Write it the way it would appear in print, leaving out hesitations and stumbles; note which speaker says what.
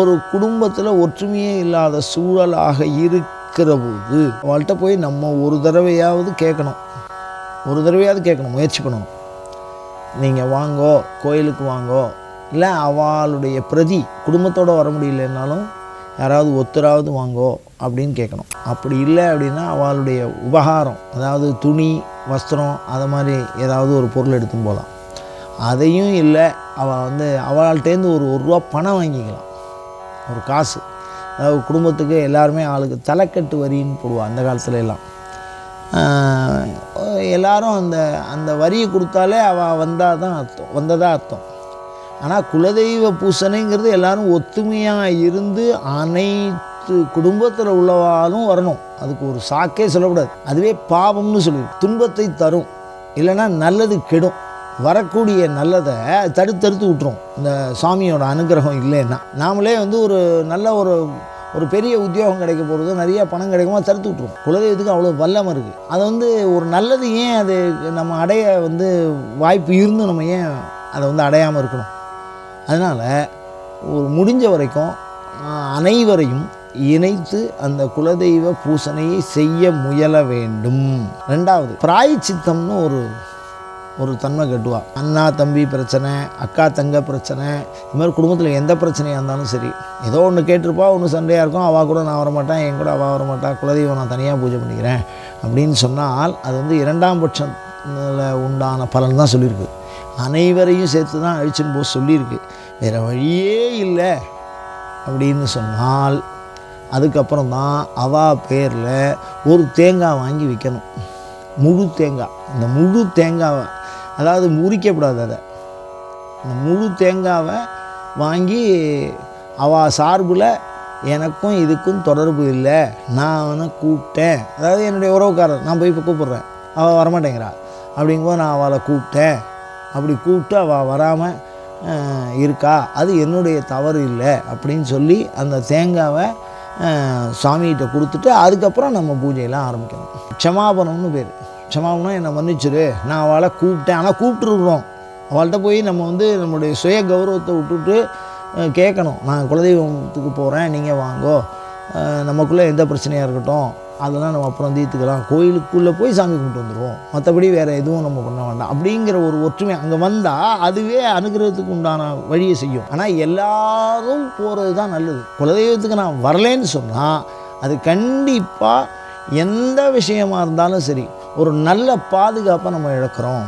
Speaker 1: ஒரு குடும்பத்தில் ஒற்றுமையே இல்லாத சூழலாக இருக்கிற போது அவள்கிட்ட போய் நம்ம ஒரு தடவையாவது கேட்கணும், முயற்சி பண்ணணும். நீங்கள் வாங்கோ, கோயிலுக்கு வாங்கோ, இல்லை அவளுடைய பிரதி குடும்பத்தோடு வர முடியலன்னாலும் யாராவது ஒத்தராவது வாங்கோ அப்படின்னு கேட்கணும். அப்படி இல்லை அப்படின்னா அவளுடைய உபகாரம், அதாவது துணி வஸ்திரம் அதை மாதிரி ஏதாவது ஒரு பொருள் எடுத்துன்னு போகலாம். அதையும் இல்லை, அவள்கிட்டேருந்து ஒரு ரூபா பணம் வாங்கிக்கலாம், ஒரு காசு. அதாவது குடும்பத்துக்கு எல்லாருமே ஆளுக்கு தலைக்கட்டு வரின்னு போடுவா அந்த காலத்துல எல்லாம். எல்லாரும் அந்த வரியை கொடுத்தாலே அவள் வந்ததாக அர்த்தம். ஆனால் குலதெய்வ பூசணைங்கிறது எல்லாரும் ஒத்துமையாக இருந்து அனைத்து குடும்பத்தில் உள்ளவாலும் வரணும். அதுக்கு ஒரு சாக்கே சொல்லக்கூடாது. அதுவே பாவம்னு சொல்லி துன்பத்தை தரும், இல்லைன்னா நல்லது கெடும். வரக்கூடிய நல்லதை தடுத்து விட்டுரும் இந்த சாமியோட அனுகிரகம் இல்லைன்னா. நாமளே ஒரு நல்ல ஒரு பெரிய உத்தியோகம் கிடைக்க போகிறது, நிறைய பணம் கிடைக்குமா தடுத்து விட்டுருவோம். குலதெய்வத்துக்கு அவ்வளோ வல்லமை இருக்குது. அது ஒரு நல்லது ஏன் அது நம்ம அடைய வாய்ப்பு இருந்து நம்ம ஏன் அதை அடையாமல் இருக்கணும்? அதனால் முடிஞ்ச வரைக்கும் அனைவரையும் இணைத்து அந்த குலதெய்வ பூசணையை செய்ய முயல வேண்டும். ரெண்டாவது, பிராயச்சித்தம்னு ஒரு தன்மை கட்டுவா. அண்ணா தம்பி பிரச்சனை, அக்கா தங்க பிரச்சனை, இது மாதிரி குடும்பத்தில் எந்த பிரச்சனையாக இருந்தாலும் சரி, ஏதோ ஒன்று கேட்டிருப்பா, ஒன்று சண்டையாக இருக்கும், அவள் கூட நான் வரமாட்டேன், என் கூட அவள் வரமாட்டா, குலதெய்வம் நான் தனியாக பூஜை பண்ணிக்கிறேன் அப்படின்னு சொன்னால் அது இரண்டாம் பட்சத்தில் உண்டான பலன் தான் சொல்லியிருக்கு. அனைவரையும் சேர்த்து தான் அழிச்சுன்னு போக சொல்லியிருக்கு. வேறு வழியே இல்லை அப்படின்னு சொன்னால் அதுக்கப்புறம் தான் அவள் பேரில் ஒரு தேங்காய் வாங்கி வைக்கணும். முழு தேங்காய். இந்த முழு தேங்காவை, அதாவது முறிக்கப்படாது, இந்த முழு தேங்காவை வாங்கி அவள் சார்பில் எனக்கும் இதுக்கும் தொடர்பு இல்லை, நான் அவனை கூப்பிட்டேன், அதாவது என்னுடைய உறவுக்காரர், நான் போய் இப்போ கூப்பிட்றேன், அவள் வரமாட்டேங்கிறா, அப்படிங்கும்போது நான் அவளை கூப்பிட்டேன், அப்படி கூப்பிட்டு அவள் வராமல் இருக்கா, அது என்னுடைய தவறு இல்லை அப்படின்னு சொல்லி அந்த தேங்காவை சாமிகிட்ட கொடுத்துட்டு அதுக்கப்புறம் நம்ம பூஜையெல்லாம் ஆரம்பிக்கணும். க்ஷமாபணம்னு பேர். க்ஷமாபணம், என்னை மன்னிச்சிரு, நான் அவளை கூப்பிட்டேன். ஆனால் கூப்பிட்டுருக்குறோம், அவள்கிட்ட போய் நம்ம நம்மளுடைய சுய கௌரவத்தை விட்டுட்டு கேட்கணும். நான் குலதெய்வத்துக்கு போகிறேன், நீங்கள் வாங்கோ, நமக்குள்ளே எந்த பிரச்சனையாக இருக்கட்டும் அதெல்லாம் நம்ம அப்புறம் தீர்த்துக்கலாம், கோயிலுக்குள்ளே போய் சாமி கும்பிட்டு வந்துடுவோம், மற்றபடி வேறு எதுவும் நம்ம பண்ண வேண்டாம் அப்படிங்கிற ஒரு ஒற்றுமை அங்கே வந்தால் அதுவே அனுகிரகத்துக்கு உண்டான வழியை செய்யும். ஆனால் எல்லாரும் போகிறது தான் நல்லது. குலதெய்வத்துக்கு நான் வரலேன்னு சொன்னால் அது கண்டிப்பாக எந்த விஷயமாக இருந்தாலும் சரி ஒரு நல்ல பாதுகாப்பை நம்ம இழக்கிறோம்.